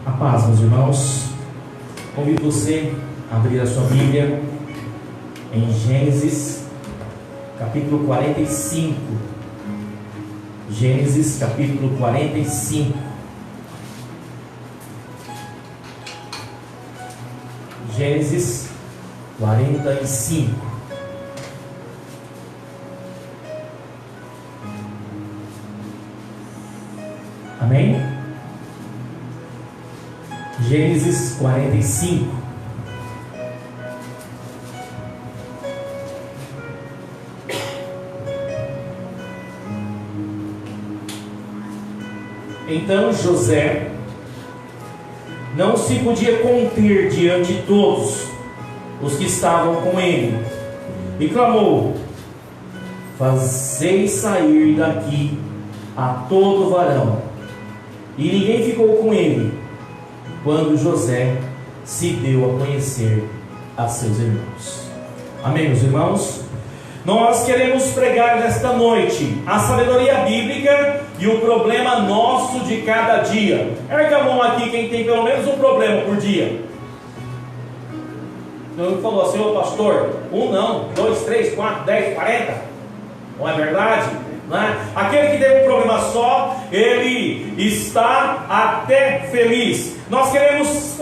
A paz, meus irmãos. Convido você a abrir a sua Bíblia em Gênesis, capítulo 45. Gênesis, capítulo 45. Gênesis 45. Amém? Gênesis 45. Então José não se podia conter diante de todos os que estavam com ele, e clamou: fazei sair daqui a todo varão. E ninguém ficou com ele quando José se deu a conhecer a seus irmãos. Amém, meus irmãos? Nós queremos pregar nesta noite a sabedoria bíblica e o problema nosso de cada dia. Erga a mão aqui quem tem pelo menos um problema por dia. Então ele falou assim: ô pastor, um não, 2, 3, 4, 10, 40. Não é verdade? Não é? Aquele que tem um problema só, ele está até feliz. Nós queremos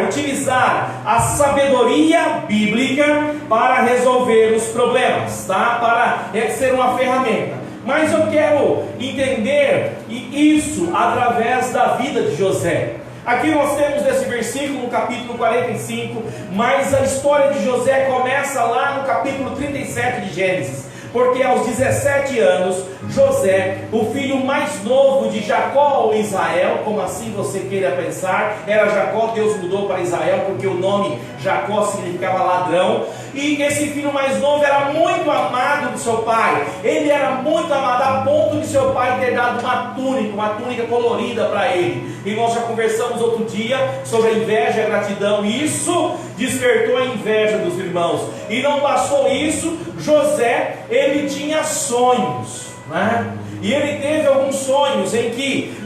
utilizar a sabedoria bíblica para resolver os problemas, tá? Para ser uma ferramenta. Mas eu quero entender isso através da vida de José. Aqui nós temos esse versículo no capítulo 45, mas a história de José começa lá no capítulo 37 de Gênesis. Porque aos 17 anos, José, o filho mais novo de Jacó ou Israel, como assim você queira pensar, era Jacó, Deus mudou para Israel, porque o nome Jacó significava ladrão. E esse filho mais novo era muito amado do seu pai. Ele era muito amado a ponto de seu pai ter dado uma túnica colorida para ele. E nós já conversamos outro dia sobre a inveja e a gratidão. Isso despertou a inveja dos irmãos. E não bastou isso, José, ele tinha sonhos, né? E ele teve alguns sonhos em que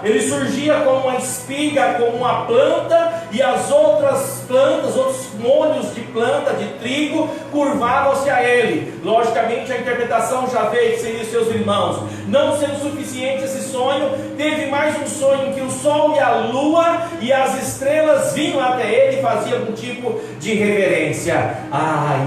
ele surgia como uma espiga, como uma planta, e as outras plantas, outros molhos de planta, de trigo, curvavam-se a ele. Logicamente a interpretação já veio que seria seus irmãos. Não sendo suficiente esse sonho, teve mais um sonho em que o sol e a lua e as estrelas vinham até ele e faziam algum tipo de reverência.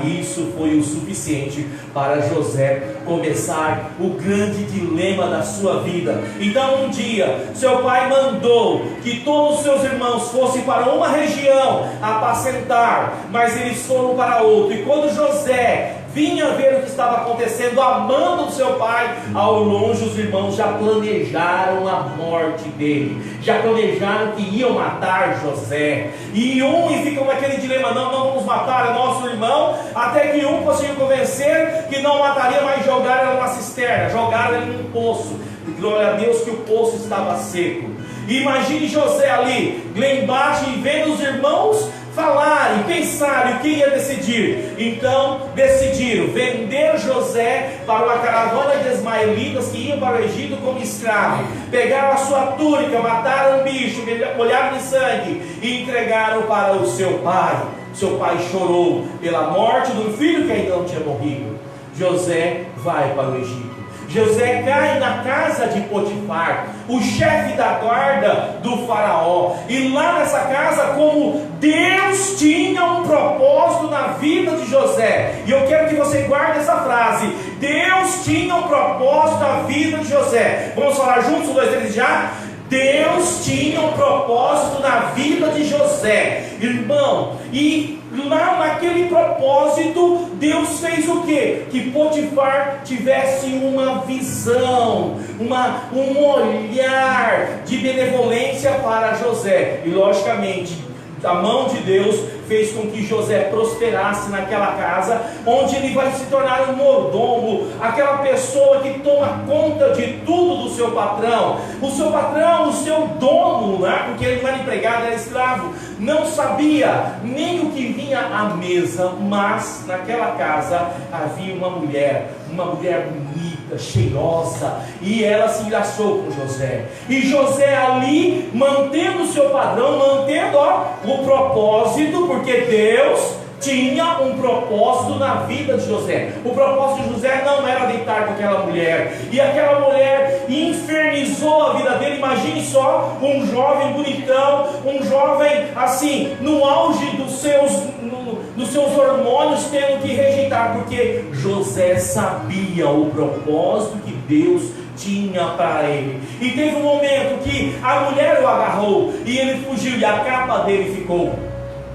Isso foi o suficiente para José começar o grande dilema da sua vida. Então um dia, seu pai mandou que todos os seus irmãos fossem para uma região apacentar, mas eles foram para outra. E quando José vinha ver o que estava acontecendo, amando o seu pai, ao longe os irmãos já planejaram a morte dele, já planejaram que iam matar José. E ficam naquele dilema: não vamos matar o nosso irmão, até que um conseguiu convencer que não mataria, mas jogaram ele numa cisterna, jogaram ele num poço. Glória a Deus que o poço estava seco. E imagine José ali, lá embaixo, e vendo os irmãos falarem, pensarem o que ia decidir. Então decidiram vender José para uma caravana de ismaelitas que iam para o Egito como escravo. Pegaram a sua túnica, mataram um bicho, molharam de sangue e entregaram para o seu pai. Seu pai chorou pela morte do filho que ainda não tinha morrido. José vai para o Egito. José cai na casa de Potifar, o chefe da guarda do faraó. E lá nessa casa, como Deus tinha um propósito na vida de José. E eu quero que você guarde essa frase: Deus tinha um propósito na vida de José. Vamos falar juntos, os dois deles já? Deus tinha um propósito na vida de José, irmão. E lá naquele propósito, Deus fez o quê? Que Potifar tivesse uma visão, um olhar de benevolência para José. E logicamente, a mão de Deus fez com que José prosperasse naquela casa, onde ele vai se tornar um mordomo, aquela pessoa que toma conta de tudo do seu patrão. O seu patrão, o seu dono, né? Porque ele não era empregado, era escravo, não sabia nem o que vinha à mesa, mas naquela casa havia uma mulher bonita, bonita, cheirosa, e ela se enlaçou com José. E José ali, mantendo o seu padrão, mantendo o propósito, porque Deus tinha um propósito na vida de José. O propósito de José não era deitar com aquela mulher, e aquela mulher infernizou a vida dele. Imagine só, um jovem bonitão, um jovem assim, no auge dos seus hormônios, tendo que rejeitar, porque José sabia o propósito que Deus tinha para ele. E teve um momento que a mulher o agarrou, e ele fugiu, e a capa dele ficou.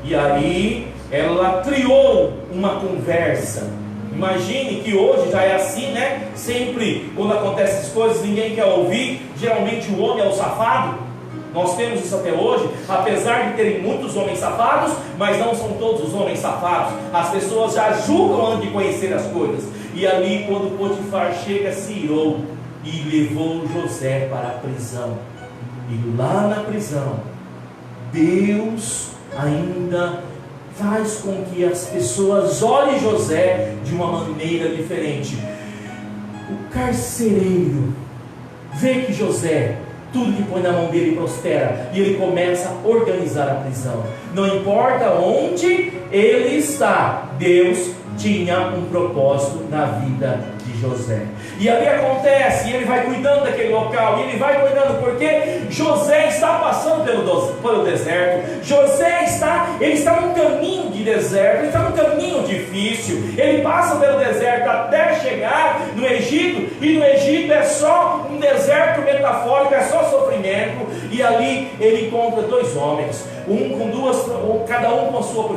E aí ela criou uma conversa. Imagine que hoje já é assim, né? Sempre quando acontecem essas coisas, ninguém quer ouvir. Geralmente o homem é o safado. Nós temos isso até hoje, apesar de terem muitos homens safados, mas não são todos os homens safados. As pessoas já julgam antes de conhecer as coisas. E ali, quando Potifar chega, se irou e levou José para a prisão. E lá na prisão, Deus ainda faz com que as pessoas olhem José de uma maneira diferente. O carcereiro vê que José, tudo que põe na mão dele prospera, e ele começa a organizar a prisão. Não importa onde ele está, Deus tinha um propósito na vida de José. E ali acontece, e ele vai cuidando daquele local, e ele vai cuidando, porque José está passando pelo deserto. José está num caminho de deserto, ele está num caminho difícil. Ele passa pelo deserto até chegar no Egito, e no Egito é só um deserto metafórico, é só sofrimento. E ali ele encontra dois homens, cada um com a sua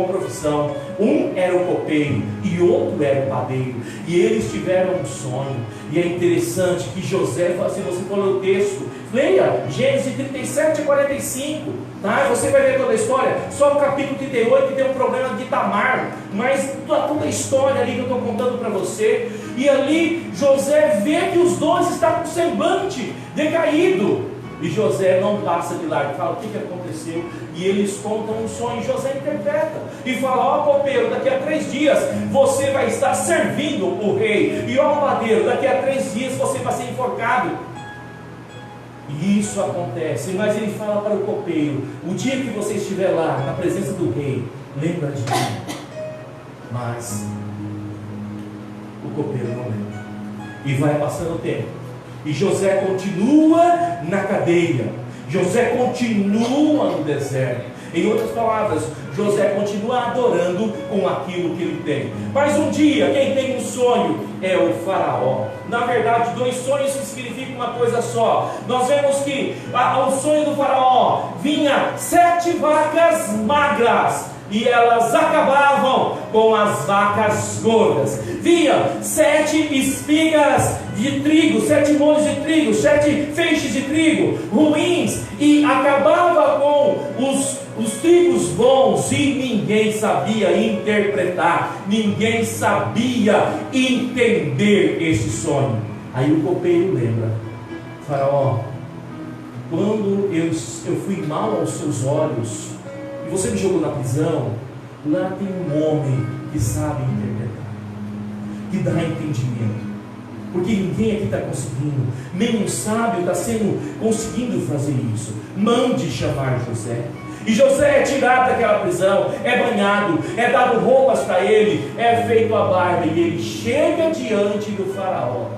profissão. Um era o copeiro e outro era o padeiro, e eles tiveram um sonho. E é interessante que José, se você for ler o texto, leia Gênesis 37 a 45, tá? Você vai ver toda a história. Só o capítulo 38 que tem um problema de Tamar, mas toda a história ali que eu estou contando para você. E ali José vê que os dois estão com o semblante decaído, e José não passa de lá, e fala: o que aconteceu? E eles contam um sonho, e José interpreta e fala: ó copeiro, daqui a 3 dias você vai estar servindo o rei, e ó padeiro, daqui a 3 dias você vai ser enforcado. E isso acontece. Mas ele fala para o copeiro: o dia que você estiver lá na presença do rei, lembra de mim. Mas o copeiro não lembra, e vai passando o tempo, e José continua na cadeia, José continua no deserto. Em outras palavras, José continua adorando com aquilo que ele tem. Mas um dia, quem tem um sonho é o faraó. Na verdade, 2 sonhos que significam uma coisa só. Nós vemos que o sonho do faraó vinha 7 vacas magras, e elas acabavam com as vacas gordas. Vinha 7 espigas de trigo, 7 molhos de trigo, 7 feixes de trigo ruins, e acabava com os trigos bons, e ninguém sabia interpretar, ninguém sabia entender esse sonho. Aí o copeiro lembra: faraó, quando eu fui mal aos seus olhos, e você me jogou na prisão, lá tem um homem que sabe interpretar, que dá entendimento, porque ninguém aqui está conseguindo, nenhum sábio está conseguindo fazer isso. Mande chamar José. E José é tirado daquela prisão, é banhado, é dado roupas para ele, é feito a barba, e ele chega diante do faraó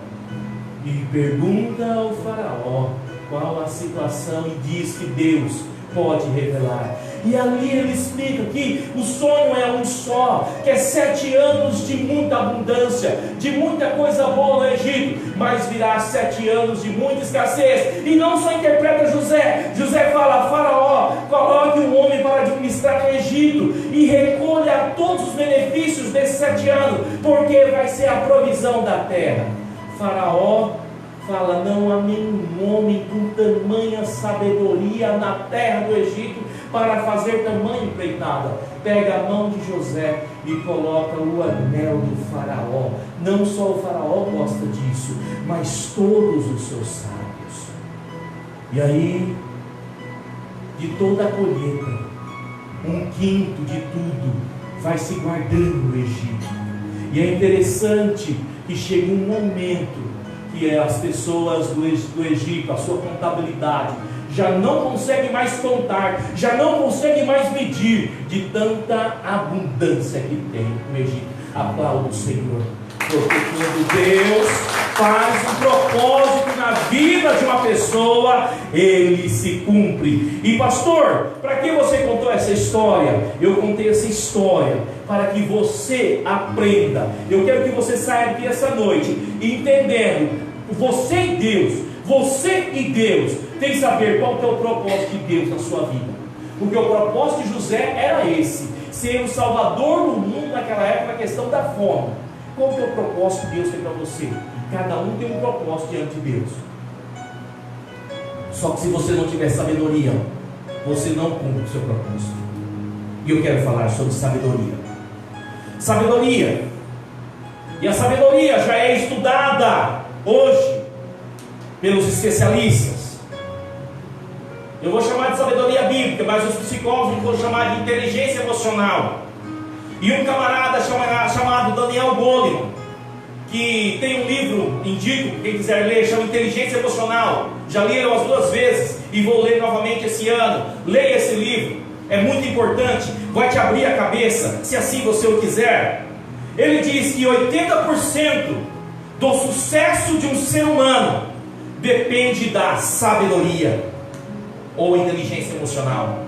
e pergunta ao faraó qual a situação, e diz que Deus pode revelar. E ali ele explica que o sonho é um só, que é 7 anos de muita abundância, de muita coisa boa no Egito, mas virá 7 anos de muita escassez. E não só interpreta José fala: faraó, coloque um homem para administrar o Egito, e recolha todos os benefícios desses 7 anos, porque vai ser a provisão da terra. Faraó fala: não há nenhum homem com tamanha sabedoria na terra do Egito para fazer tamanha empreitada. Pega a mão de José e coloca o anel do faraó. Não só o faraó gosta disso, mas todos os seus sábios. E aí, de toda a colheita, 1/5 de tudo vai se guardando no Egito. E é interessante que chega um momento que as pessoas do Egito, a sua contabilidade, já não conseguem mais contar, já não conseguem mais medir de tanta abundância que tem no Egito. Aplauda o Senhor, porque quando Deus faz um propósito na vida de uma pessoa, ele se cumpre. E pastor, para que você contou essa história? Eu contei essa história para que você aprenda. Eu quero que você saia aqui essa noite entendendo, você e Deus tem que saber qual que é o propósito de Deus na sua vida. Porque o propósito de José era esse: ser o salvador do mundo naquela época, na questão da fome. Qual que é o propósito que Deus tem para você? Cada um tem um propósito diante de Deus. Só que se você não tiver sabedoria, você não cumpre o seu propósito. E eu quero falar sobre sabedoria. Sabedoria. E a sabedoria já é estudada hoje pelos especialistas. Eu vou chamar de sabedoria bíblica, mas os psicólogos vão chamar de inteligência emocional. E um camarada chamado Daniel Goleman, que tem um livro, indico, quem quiser ler, chama Inteligência Emocional. Já leram as 2 vezes e vou ler novamente esse ano. Leia esse livro, é muito importante, vai te abrir a cabeça, se assim você o quiser. Ele diz que 80% do sucesso de um ser humano depende da sabedoria ou inteligência emocional.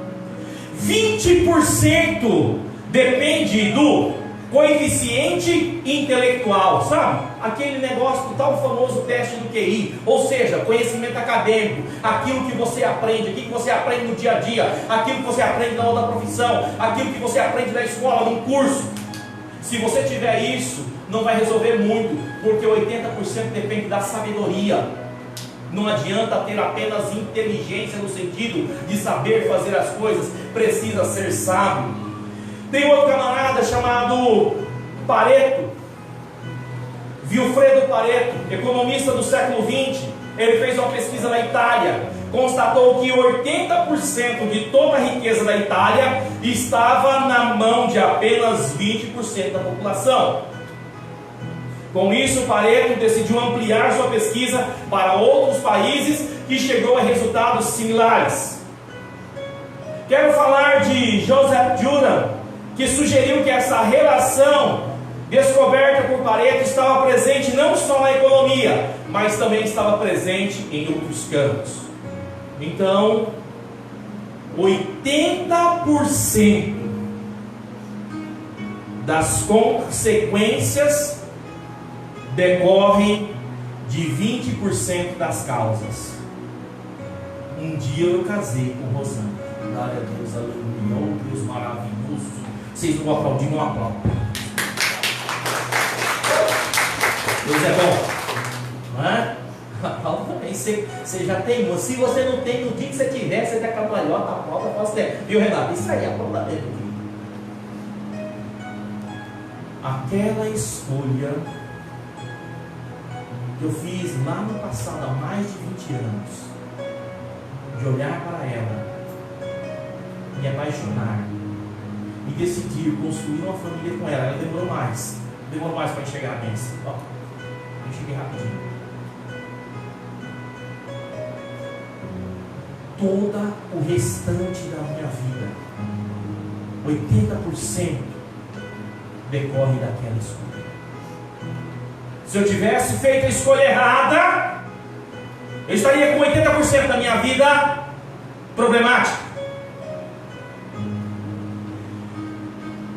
20% depende do coeficiente intelectual, sabe? Aquele negócio do tal famoso teste do QI, ou seja, conhecimento acadêmico, aquilo que você aprende, aquilo que você aprende no dia a dia, aquilo que você aprende na outra profissão, aquilo que você aprende na escola, num curso. Se você tiver isso, não vai resolver muito, porque 80% depende da sabedoria. Não adianta ter apenas inteligência no sentido de saber fazer as coisas, precisa ser sábio. Tem outro camarada chamado Pareto, Vilfredo Pareto, economista do século XX. Ele fez uma pesquisa na Itália, constatou que 80% de toda a riqueza da Itália estava na mão de apenas 20% da população. Com isso, Pareto decidiu ampliar sua pesquisa para outros países e chegou a resultados similares. Quero falar de Joseph Juran, que sugeriu que essa relação descoberta por Pareto estava presente não só na economia, mas também estava presente em outros campos. Então, 80% das consequências decorrem de 20% das causas. Um dia eu casei com Rosana. Glória a Deus, aleluia, oh Deus maravilhoso. Vocês não aplaudiram, não aplaudem. Deus é bom, não é? Aplauda também. Você já tem, se você não tem, no dia que você tiver, você está com a cambalhota, aplauda, posso ter. Viu, Renato? Isso aí, aplauda mesmo. Aquela escolha que eu fiz lá no passado, há mais de 20 anos, de olhar para ela, me apaixonar e decidir construir uma família com ela. Ela demorou mais para enxergar a bênção. Ó, eu cheguei rapidinho. Toda o restante da minha vida, 80% decorre daquela escolha. Se eu tivesse feito a escolha errada, eu estaria com 80% da minha vida problemática.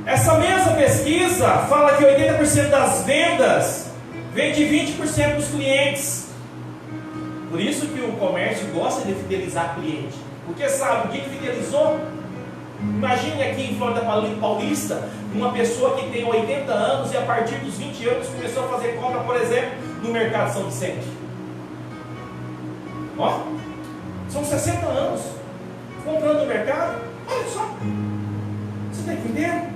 Essa mesma pesquisa fala que 80% das vendas vem de 20% dos clientes. Por isso que o comércio gosta de fidelizar cliente, porque sabe, o que fidelizou? Imagine aqui em Florida Paulista, uma pessoa que tem 80 anos e a partir dos 20 anos começou a fazer compra, por exemplo, no mercado São Vicente. Ó, são 60 anos comprando no mercado. Olha só, você está entendendo?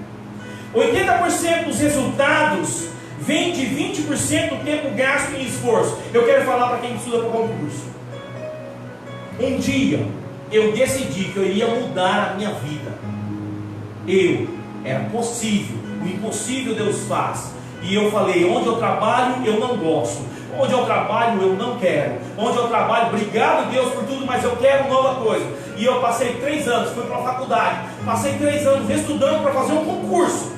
80% dos resultados vem de 20% do tempo gasto em esforço. Eu quero falar para quem estuda para concurso. Um dia eu decidi que eu iria mudar a minha vida. Era possível, o impossível Deus faz. E eu falei, onde eu trabalho eu não gosto, Onde eu trabalho eu não quero. Onde eu trabalho, obrigado Deus por tudo, mas eu quero nova coisa. E eu passei 3 anos, fui para a faculdade, passei 3 anos estudando para fazer um concurso.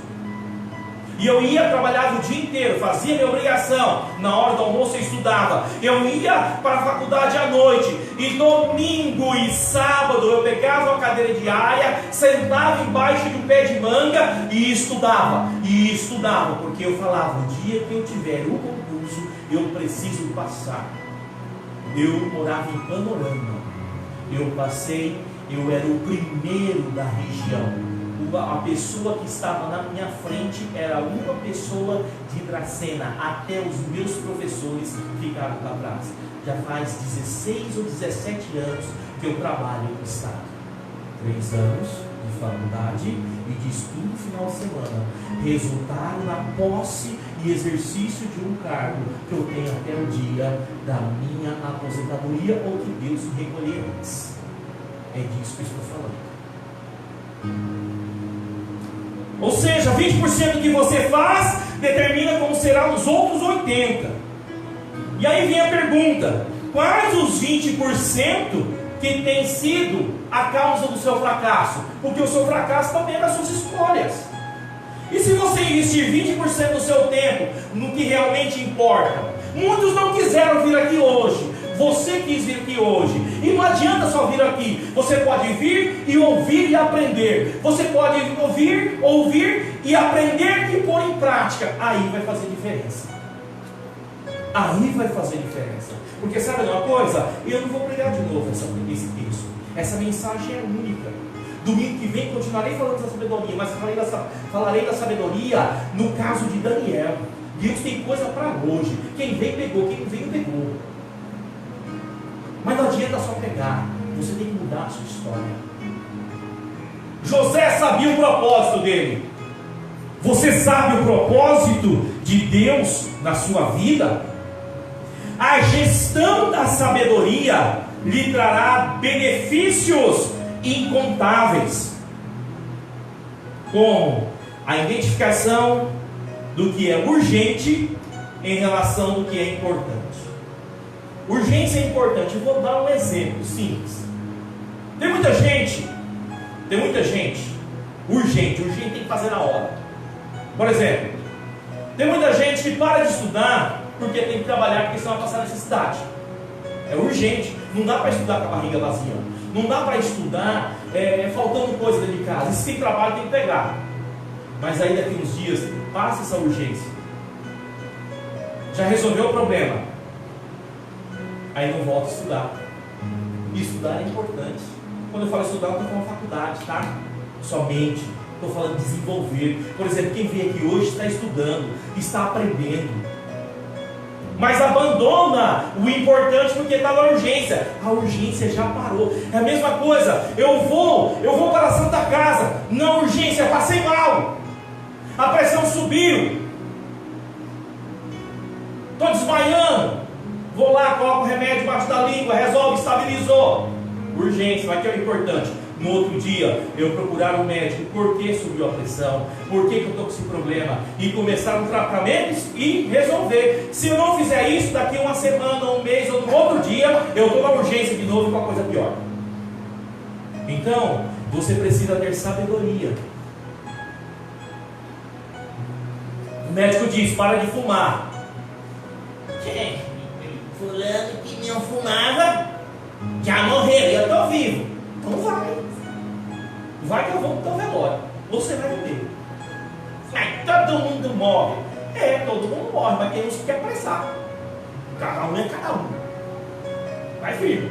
E eu ia, trabalhava o dia inteiro, fazia minha obrigação. Na hora do almoço eu estudava. Eu ia para a faculdade à noite. E domingo e sábado eu pegava uma cadeira diária, sentava embaixo de um pé de manga e estudava. E estudava, porque eu falava, o dia que eu tiver o concurso, eu preciso passar. Eu morava em Panorama. Eu passei, eu era o primeiro da região. A pessoa que estava na minha frente era uma pessoa de Dracena. Até os meus professores ficaram para trás. Já faz 16 ou 17 anos que eu trabalho no estado. 3 anos de faculdade e de estudo final de semana resultaram na posse e exercício de um cargo que eu tenho até o dia da minha aposentadoria ou que Deus me recolher antes. É disso que eu estou falando. Ou seja, 20% do que você faz determina como será os outros 80%. E aí vem a pergunta: quais os 20% que tem sido a causa do seu fracasso? Porque o seu fracasso também é das suas escolhas. E se você investir 20% do seu tempo no que realmente importa? Muitos não quiseram vir aqui hoje. Você quis vir aqui hoje. E não adianta só vir aqui. Você pode vir e ouvir e aprender. Você pode ouvir e aprender e pôr em prática. Aí vai fazer diferença. Aí vai fazer diferença. Porque sabe uma coisa? Eu não vou pregar de novo esse texto. Essa mensagem é única. Domingo que vem continuarei falando da sabedoria, mas falarei da sabedoria no caso de Daniel. Deus tem coisa para hoje. Quem veio pegou, quem não veio pegou. Mas não adianta só pegar, você tem que mudar a sua história. José sabia o propósito dele. Você sabe o propósito de Deus na sua vida? A gestão da sabedoria lhe trará benefícios incontáveis, como a identificação do que é urgente em relação do que é importante. Urgência é importante. Eu vou dar um exemplo simples. Tem muita gente, urgente tem que fazer na hora. Por exemplo, tem muita gente que para de estudar porque tem que trabalhar, porque senão vai passar necessidade. É urgente, não dá para estudar com a barriga vazia. Não dá para estudar faltando coisa dentro de casa. E se tem trabalho, tem que pegar. Mas aí daqui uns dias, passa essa urgência. Já resolveu o problema. Aí não volta a estudar. E estudar é importante. Quando eu falo estudar, eu estou falando faculdade, tá? Somente. Estou falando desenvolver. Por exemplo, quem vem aqui hoje está estudando, está aprendendo. Mas abandona o importante porque está na urgência. A urgência já parou. É a mesma coisa. Eu vou para a Santa Casa. Na urgência, passei mal. A pressão subiu. Estou desmaiando. Vou lá, coloco o remédio debaixo da língua, resolve, estabilizou. Urgência, vai que é o importante. No outro dia, eu procurar um médico. Por que subiu a pressão? Por que eu estou com esse problema? E começar um tratamento e resolver. Se eu não fizer isso, daqui uma semana, um mês ou no outro dia, eu estou na urgência de novo com a coisa pior. Então, você precisa ter sabedoria. O médico diz, para de fumar. Fulano que não fumava já morreu, eu estou vivo. Então vai que eu vou para o teu velório. Você vai morrer. Todo mundo morre. Todo mundo morre, mas tem uns que quer apressar. Cada um é cada um. Vai firme.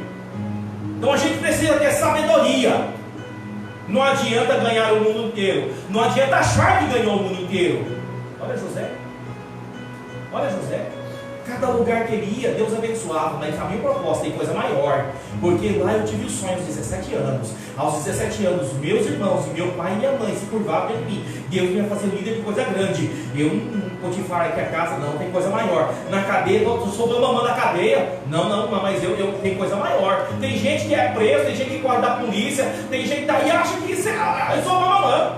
Então a gente precisa ter sabedoria. Não adianta ganhar o mundo inteiro. Não adianta achar que ganhou o mundo inteiro. Olha José. Cada lugar que ele ia, Deus abençoava, mas a minha proposta tem coisa maior, porque lá eu tive o sonho aos 17 anos. Aos 17 anos, meus irmãos, meu pai e minha mãe se curvavam em mim. Deus ia fazer líder de coisa grande. Eu não Potifar aqui a casa, não, tem coisa maior. Na cadeia, eu sou meu mamãe na cadeia. Não, mas eu tenho coisa maior. Tem gente que é preso, tem gente que corre da polícia, tem gente que tá aí acha que isso eu sou meu mamãe.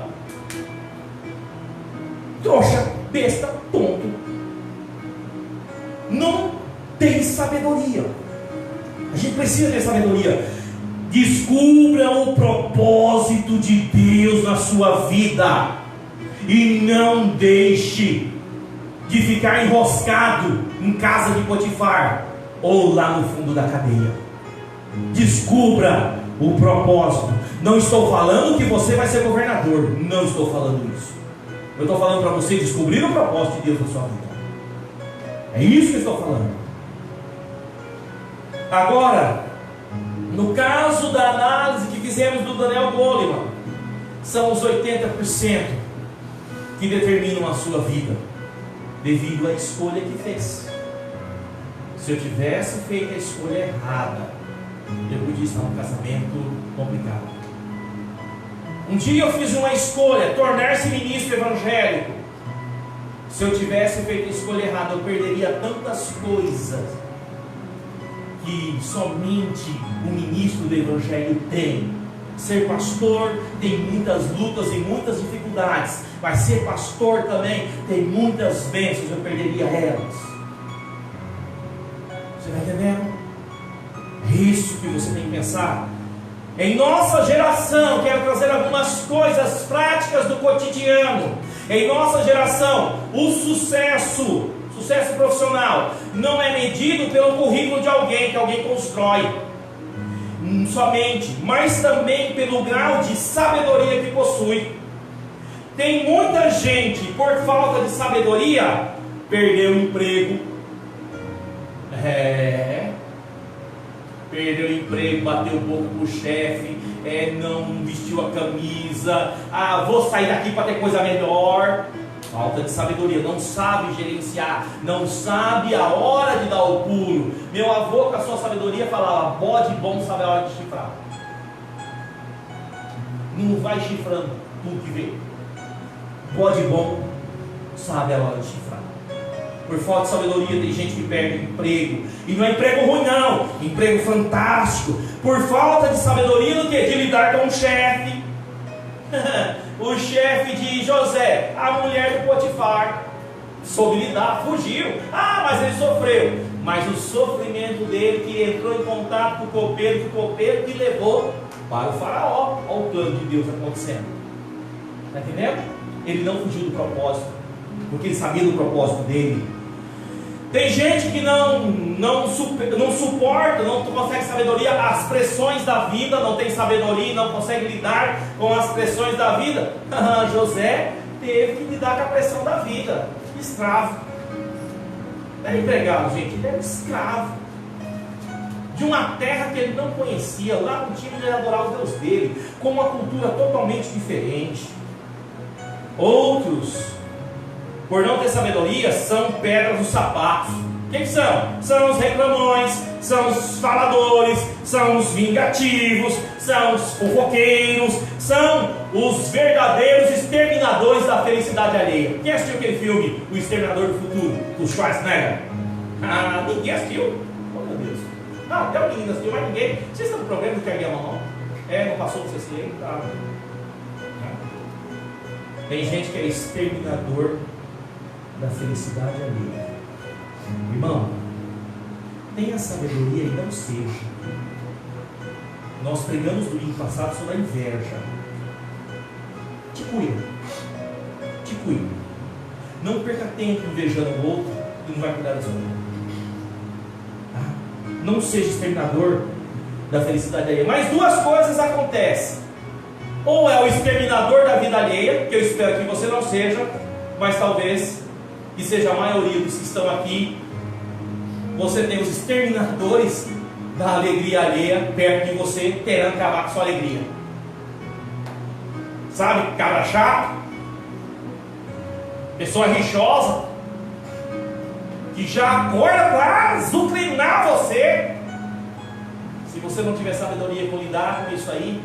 Trouxa, besta, tonto. Não ter sabedoria. A gente precisa ter sabedoria. Descubra o propósito de Deus na sua vida. E não deixe de ficar enroscado em casa de Potifar ou lá no fundo da cadeia. Descubra o propósito. Não estou falando que você vai ser governador. Não estou falando isso. Eu estou falando para você descobrir o propósito de Deus na sua vida. É isso que eu estou falando. Agora, no caso da análise que fizemos do Daniel Goleman, são os 80% que determinam a sua vida, devido à escolha que fez. Se eu tivesse feito a escolha errada, eu podia estar num casamento complicado. Um dia eu fiz uma escolha, tornar-se ministro evangélico. Se eu tivesse feito a escolha errada, eu perderia tantas coisas que somente o ministro do evangelho tem. Ser pastor tem muitas lutas e muitas dificuldades, mas ser pastor também tem muitas bênçãos. Eu perderia elas. Você está entendendo? É isso que você tem que pensar. Em nossa geração, quero trazer algumas coisas práticas do cotidiano. Em nossa geração, o sucesso profissional não é medido pelo currículo de alguém que alguém constrói somente, mas também pelo grau de sabedoria que possui. Tem muita gente, por falta de sabedoria, perdeu o emprego. Perdeu o emprego, bateu um pouco com o chefe, não vestiu a camisa, vou sair daqui para ter coisa melhor. Falta de sabedoria, não sabe gerenciar, não sabe a hora de dar o pulo. Meu avô, com a sua sabedoria, falava: bode bom sabe a hora de chifrar. Não vai chifrando tudo que vê. Bode bom sabe a hora de chifrar. Por falta de sabedoria, tem gente que perde emprego. E não é emprego ruim, não. Emprego fantástico. Por falta de sabedoria, do que? De lidar com o chefe. O chefe de José, a mulher do Potifar, soube lidar, fugiu. Mas ele sofreu. Mas o sofrimento dele, que entrou em contato com o copeiro que levou para o faraó. Olha o plano de Deus acontecendo. Está entendendo? Ele não fugiu do propósito, porque ele sabia do propósito dele. Tem gente que não suporta, não consegue sabedoria, as pressões da vida, não tem sabedoria, não consegue lidar com as pressões da vida. José teve que lidar com a pressão da vida. Escravo. Não é empregado, gente, ele era escravo de uma terra que ele não conhecia. Lá no time ele ia adorar o Deus dele, com uma cultura totalmente diferente. Outros, por não ter sabedoria, são pedras nos sapatos. O que são? São os reclamões, são os faladores, são os vingativos, são os fofoqueiros, são os verdadeiros exterminadores da felicidade alheia. Quem assistiu aquele filme, O Exterminador do Futuro, do Schwarzenegger? Ninguém assistiu. Oh, meu Deus. Até o menino assistiu, mas ninguém. Vocês estão com problema de carregar a mão? Não passou para vocês lerem? Tem gente que é exterminador da felicidade alheia. Irmão, tenha sabedoria e não seja. Nós pregamos no domingo passado sobre a inveja. Te cuida. Não perca tempo invejando o outro e não vai cuidar das outras. Não seja exterminador da felicidade alheia. Mas duas coisas acontecem. Ou é o exterminador da vida alheia, que eu espero que você não seja, mas talvez que seja a maioria dos que estão aqui. Você tem os exterminadores da alegria alheia perto de você, querendo acabar com sua alegria. Sabe, cara chato, pessoa rixosa, que já acorda para azucrinar você. Se você não tiver sabedoria para lidar com isso aí,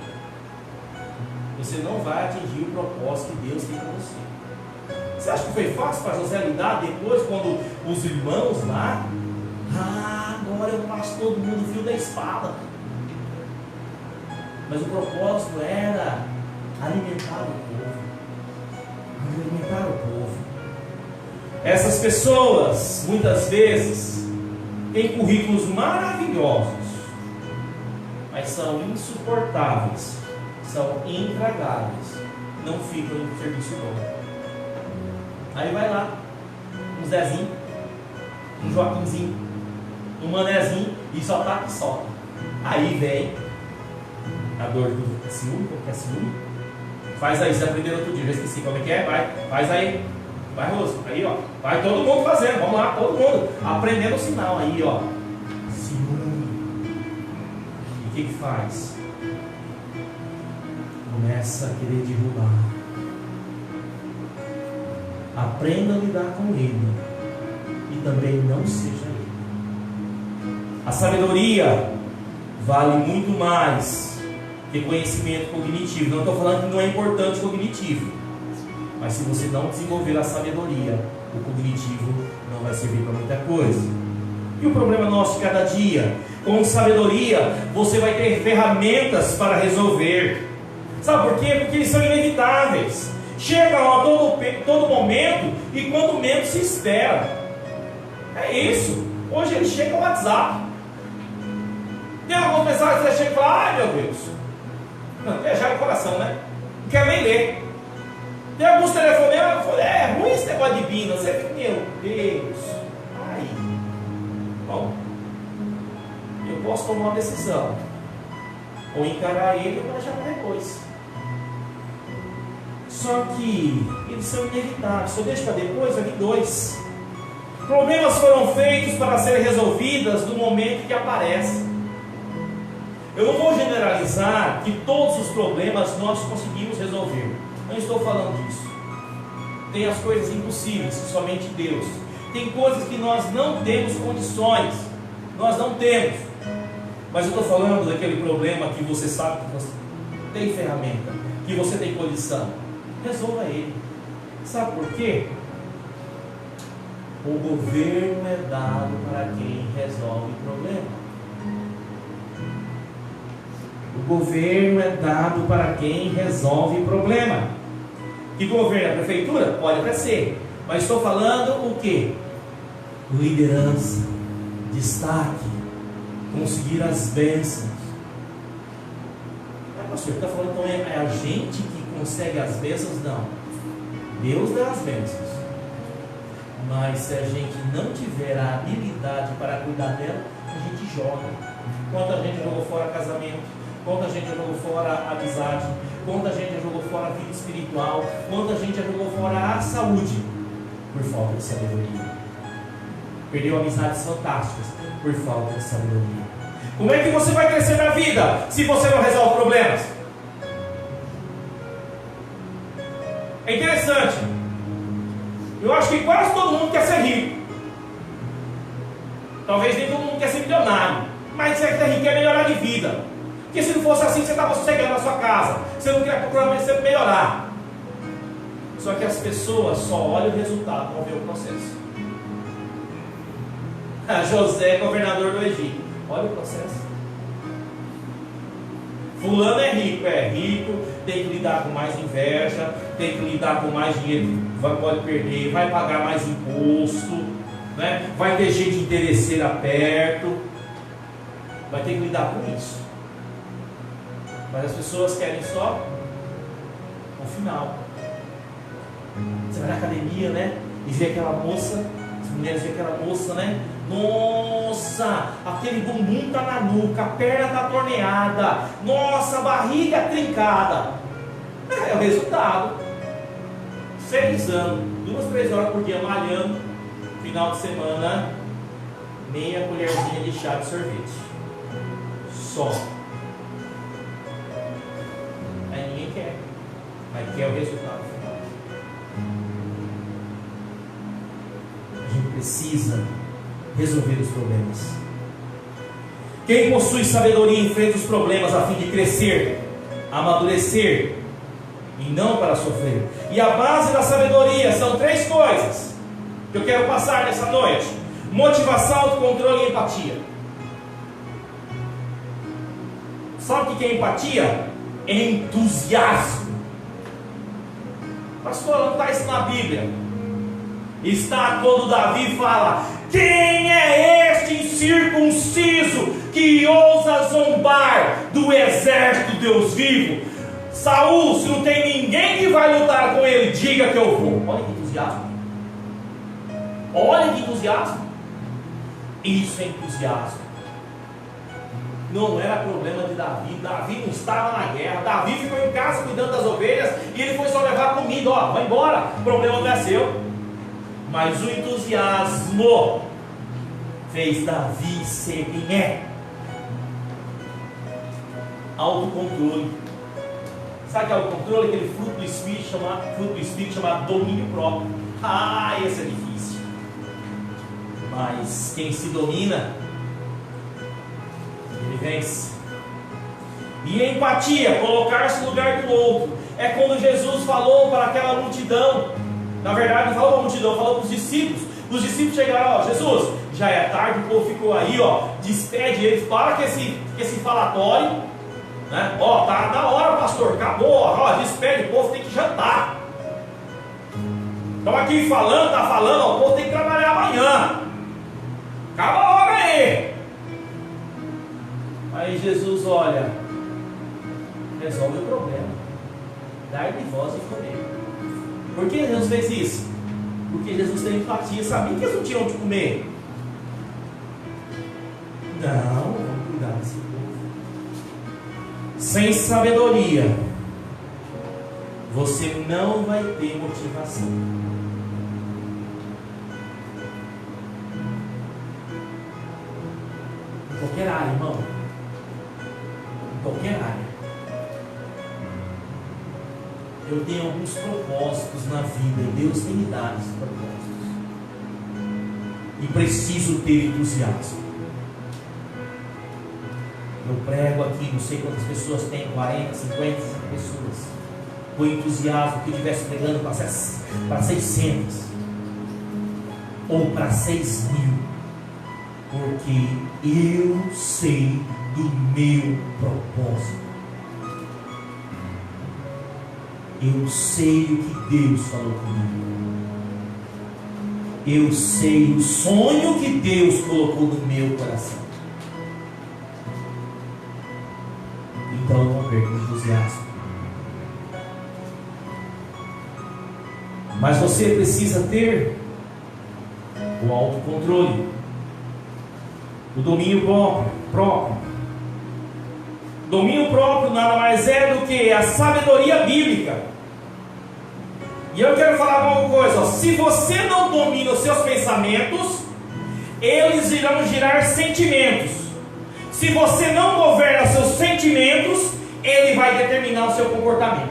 você não vai atingir o propósito que Deus tem para você. Você acha que foi fácil para José lidar depois, quando os irmãos lá, agora eu passo todo mundo o fio da espada? Mas o propósito era alimentar o povo. Essas pessoas, muitas vezes, tem currículos maravilhosos, mas são insuportáveis, são intragáveis, não ficam no serviço bom. Aí vai lá, um Zezinho, um Joaquimzinho, um Manezinho, e só tá que só. Aí vem a dor do ciúme, porque é ciúme. Faz aí, você aprendeu outro dia, já esqueci como é que é, vai, faz aí. Vai, Roso, aí ó, vai todo mundo fazendo, vamos lá, todo mundo, aprendendo o sinal aí ó, ciúme. E o que faz? Começa a querer derrubar. Aprenda a lidar com ele, e também não seja ele. A sabedoria vale muito mais que conhecimento cognitivo. Não estou falando que não é importante cognitivo, mas se você não desenvolver a sabedoria, o cognitivo não vai servir para muita coisa. E o problema nosso de cada dia, com sabedoria, você vai ter ferramentas para resolver. Sabe por quê? Porque eles são inevitáveis. Chegam a todo momento e quando menos se espera. É isso. Hoje ele chega ao WhatsApp. Tem algumas mensagens que você chega e fala: ai meu Deus, não, viajar no coração, né? Não quer nem ler. Tem alguns telefonemas que falam: é ruim esse negócio de BIM. Você fica: meu Deus. Aí, bom, eu posso tomar uma decisão, ou encarar ele ou deixar para depois. Só que eles são inevitáveis. Se eu deixo para depois, vai vir dois. Problemas foram feitos para serem resolvidos no momento que aparecem. Eu não vou generalizar que todos os problemas nós conseguimos resolver. Não estou falando disso. Tem as coisas impossíveis que somente Deus. Tem coisas que nós não temos condições. Nós não temos. Mas eu estou falando daquele problema que você sabe que você tem ferramenta, que você tem condição. Resolva ele. Sabe por quê? O governo é dado para quem resolve o problema. O governo é dado para quem resolve o problema. Que governo? A prefeitura? Pode até ser. Mas estou falando o quê? Liderança, destaque, conseguir as bênçãos. Pastor, está falando então é a gente que consegue as bênçãos? Não. Deus dá as bênçãos. Mas se a gente não tiver a habilidade para cuidar dela, a gente joga. Quanta gente jogou fora casamento, quanta gente jogou fora amizade, quanta gente jogou fora a vida espiritual, quanta gente jogou fora a saúde, por falta de sabedoria. Perdeu amizades fantásticas por falta de sabedoria. Como é que você vai crescer na vida se você não resolve problemas? É interessante. Eu acho que quase todo mundo quer ser rico. Talvez nem todo mundo quer ser milionário. Mas se quer rico, quer melhorar de vida. Porque se não fosse assim, você estava sossegando na sua casa. Você não queria procurar sempre melhorar. Só que as pessoas só olham o resultado, não vê o processo. José, governador do Egito. Olha o processo. Fulano é rico, tem que lidar com mais inveja, tem que lidar com mais dinheiro, pode perder, vai pagar mais imposto, né? Vai ter gente interesseira perto, vai ter que lidar com isso. Mas as pessoas querem só o final. Você vai na academia, né? E vê aquela moça, as mulheres veem aquela moça, né? Nossa, aquele bumbum tá na nuca, a perna tá torneada, nossa, a barriga trincada. É o resultado. 6 anos, 2, 3 horas por dia malhando, final de semana, meia colherzinha de chá de sorvete. Só. Aí ninguém quer, mas quer o resultado final. A gente precisa resolver os problemas. Quem possui sabedoria enfrenta os problemas a fim de crescer, amadurecer e não para sofrer. E a base da sabedoria são 3 coisas que eu quero passar nessa noite: motivação, autocontrole e empatia. Sabe o que é empatia? É entusiasmo. Pastor, não está isso na Bíblia. Está quando Davi fala: quem é este incircunciso que ousa zombar do exército de Deus vivo? Saul, se não tem ninguém que vai lutar com ele, diga que eu vou. Olha que entusiasmo. Olha que entusiasmo. Isso é entusiasmo. Não era problema de Davi. Davi não estava na guerra. Davi ficou em casa cuidando das ovelhas e ele foi só levar comida. Ó, vai embora. O problema não é seu. Mas o entusiasmo fez Davi ser quem é. Autocontrole. Sabe que é autocontrole? Aquele fruto do Espírito chamado domínio próprio. Ah, esse é difícil. Mas quem se domina, ele vence. E a empatia, colocar-se no lugar do outro, é quando Jesus falou para aquela multidão. Na verdade, não falou para a multidão, falou para os discípulos. Os discípulos chegaram: ó, Jesus, já é tarde, o povo ficou aí, ó, despede eles, para que esse falatório, né? Ó, tá na hora, pastor, acabou, ó, despede, o povo tem que jantar. Estão aqui falando, tá falando, ó, o povo tem que trabalhar amanhã. Acaba logo aí. Aí Jesus, olha, resolve o problema. Dai de vós e comer. Por que Jesus fez isso? Porque Jesus tem empatia, sabia que eles não tinham o que comer. Não, vamos cuidar desse povo. Sem sabedoria, você não vai ter motivação. Em qualquer área, irmão. Em qualquer área. Eu tenho alguns propósitos na vida, e Deus tem me dado esses propósitos. E preciso ter entusiasmo. Eu prego aqui, não sei quantas pessoas tem, 40, 50, 60 pessoas. Com entusiasmo que eu estivesse pregando para 600 ou para 6 mil, porque eu sei do meu propósito. Eu sei o que Deus falou comigo. Eu sei o sonho que Deus colocou no meu coração. Então eu não perco o entusiasmo. Mas você precisa ter o autocontrole, o domínio próprio. Domínio próprio nada mais é do que a sabedoria bíblica. E eu quero falar uma coisa, ó. Se você não domina os seus pensamentos, eles irão gerar sentimentos. Se você não governa seus sentimentos, ele vai determinar o seu comportamento.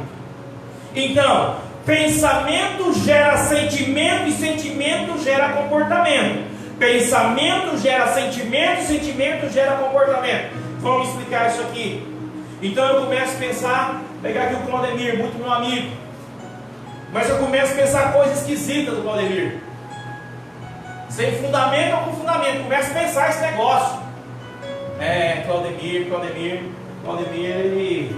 Então, pensamento gera sentimento e sentimento gera comportamento. Pensamento gera sentimento, sentimento gera comportamento. Vamos explicar isso aqui. Então eu começo a pensar, pegar aqui o Claudemir, muito meu amigo, mas eu começo a pensar coisas esquisitas do Claudemir, sem fundamento ou com fundamento. Começo a pensar esse negócio. Claudemir, ele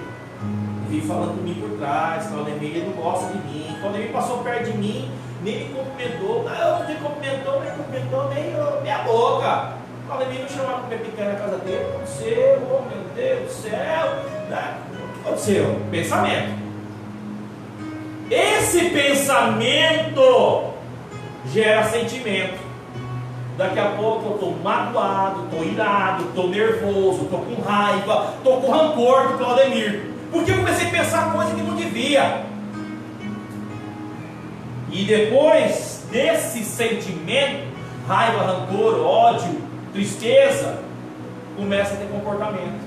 vive falando comigo por trás. Claudemir, ele não gosta de mim. Claudemir passou perto de mim, nem me cumprimentou. Não me cumprimentou nem minha boca. Claudemir não chamava para comer picanha na casa dele. O que aconteceu? Oh meu Deus do céu! O que aconteceu? Pensamento. Esse pensamento gera sentimento. Daqui a pouco eu estou magoado, estou irado, estou nervoso, estou com raiva, estou com rancor do Claudemir. Porque eu comecei a pensar coisa que não devia. E depois desse sentimento, raiva, rancor, ódio, tristeza, começa a ter comportamento.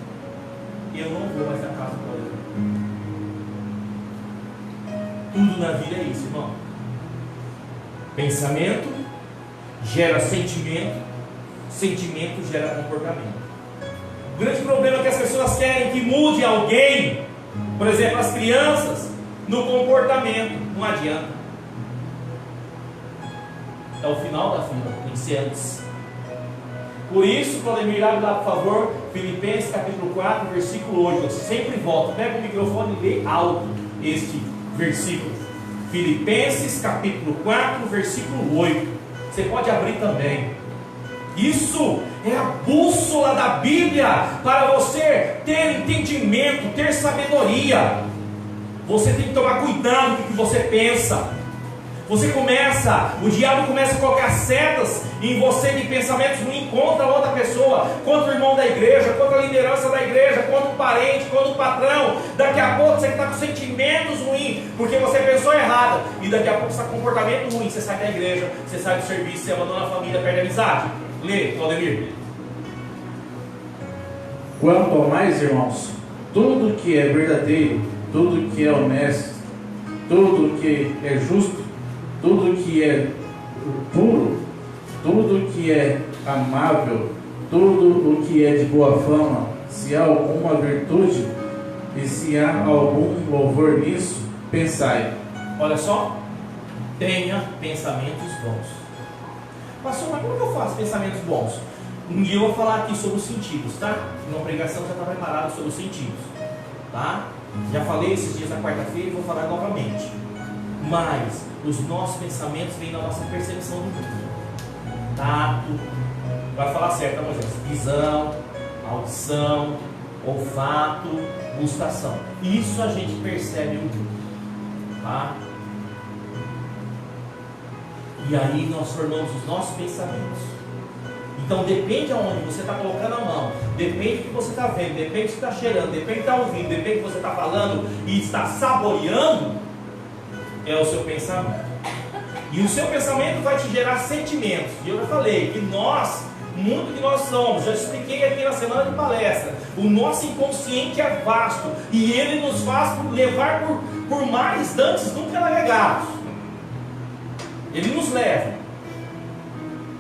E eu não vou mais na casa do Claudemir. Tudo na vida é isso, irmão. Pensamento gera sentimento, sentimento gera comportamento. O grande problema é que as pessoas querem que mude alguém, por exemplo, as crianças, no comportamento. Não adianta. É o final da fila, tem que ser antes. Por isso, Claudemir, abre lá, por favor, Filipenses capítulo 4, versículo 8. Eu sempre volto, pega o microfone e lê alto este versículo. Filipenses capítulo 4, versículo 8. Você pode abrir também. Isso é a bússola da Bíblia para você ter entendimento, ter sabedoria. Você tem que tomar cuidado com o que você pensa. O diabo começa a colocar setas em você de pensamentos ruins contra outra pessoa, contra o irmão da igreja, contra a liderança da igreja, contra um parente, contra um patrão. Daqui a pouco você está com sentimentos ruins, porque você pensou errado, e daqui a pouco você está com comportamento ruim. Você sai da igreja, você sai do serviço, você abandona a família, perde a amizade. Lê, Claudemir. Quanto ao mais, irmãos, tudo que é verdadeiro, tudo que é honesto, tudo que é justo, tudo que é puro, tudo que é amável, tudo o que é de boa fama, se há alguma virtude e se há algum louvor nisso, pensai. Olha só, tenha pensamentos bons. Pastor, mas como que eu faço pensamentos bons? Um dia eu vou falar aqui sobre os sentidos, tá? Uma pregação já está preparada sobre os sentidos, tá? Já falei esses dias na quarta-feira e vou falar novamente. Mas os nossos pensamentos vêm da nossa percepção do mundo. Tato, vai falar certo, tá, Moisés? Visão, audição, olfato, gustação. Isso a gente percebe o mundo, tá? E aí nós formamos os nossos pensamentos. Então depende aonde você está colocando a mão, depende do que você está vendo, depende do que você está cheirando, depende do que está ouvindo, depende do que você está falando e está saboreando, é o seu pensamento. E o seu pensamento vai te gerar sentimentos. E eu já falei que nós, o mundo que nós somos, já expliquei aqui na semana de palestra, o nosso inconsciente é vasto e ele nos faz levar por mares dantes nunca navegados. Ele nos leva.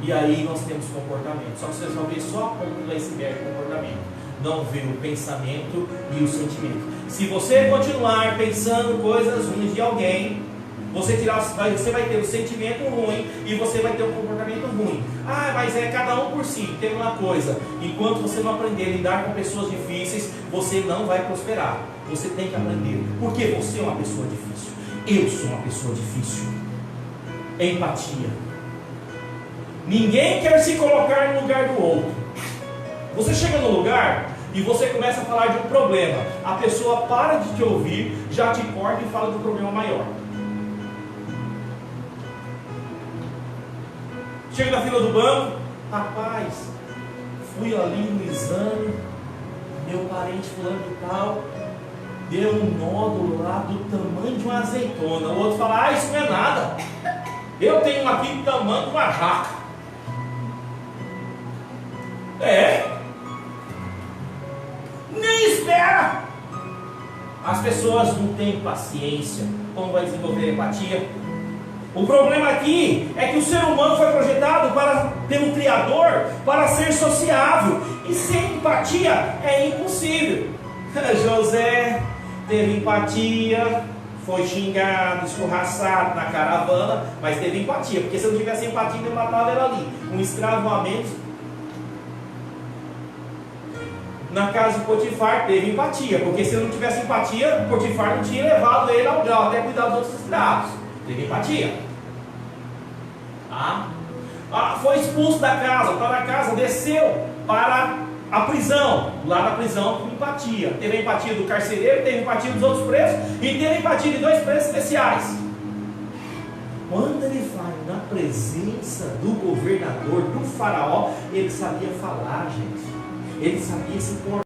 E aí nós temos comportamento. Só que vocês vão ver só a ponta do iceberg do comportamento. Não vê o pensamento e o sentimento. Se você continuar pensando coisas ruins de alguém, você vai ter o sentimento ruim e você vai ter o comportamento ruim. Ah, mas é cada um por si. Tem uma coisa: enquanto você não aprender a lidar com pessoas difíceis, você não vai prosperar. Você tem que aprender. Porque você é uma pessoa difícil. Eu sou uma pessoa difícil. Empatia. Ninguém quer se colocar no lugar do outro. Você chega no lugar e você começa a falar de um problema. A pessoa para de te ouvir, já te corta e fala de um problema maior. Chega na fila do banco, rapaz, fui ali no exame, meu parente fulano de tal, deu um nódulo lá do tamanho de uma azeitona. O outro fala, ah, isso não é nada. Eu tenho um aqui do tamanho de uma jaca. Nem espera. As pessoas não têm paciência. Como vai desenvolver empatia? O problema aqui é que o ser humano foi projetado pelo Criador para ser sociável. E sem empatia é impossível. José teve empatia, foi xingado, escorraçado na caravana, mas teve empatia. Porque se não tivesse empatia, ele matava ele ali. Um escravo a menos. Na casa de Potifar teve empatia, porque se não tivesse empatia, Potifar não tinha levado ele ao grau, até cuidar dos outros escravos. Teve empatia. Foi expulso da casa, está na casa, desceu para a prisão. Lá na prisão teve empatia. Teve a empatia do carcereiro, teve a empatia dos outros presos e teve a empatia de 2 presos especiais. Quando ele vai na presença do governador, do faraó, ele sabia falar, gente. Ele sabia se comportar.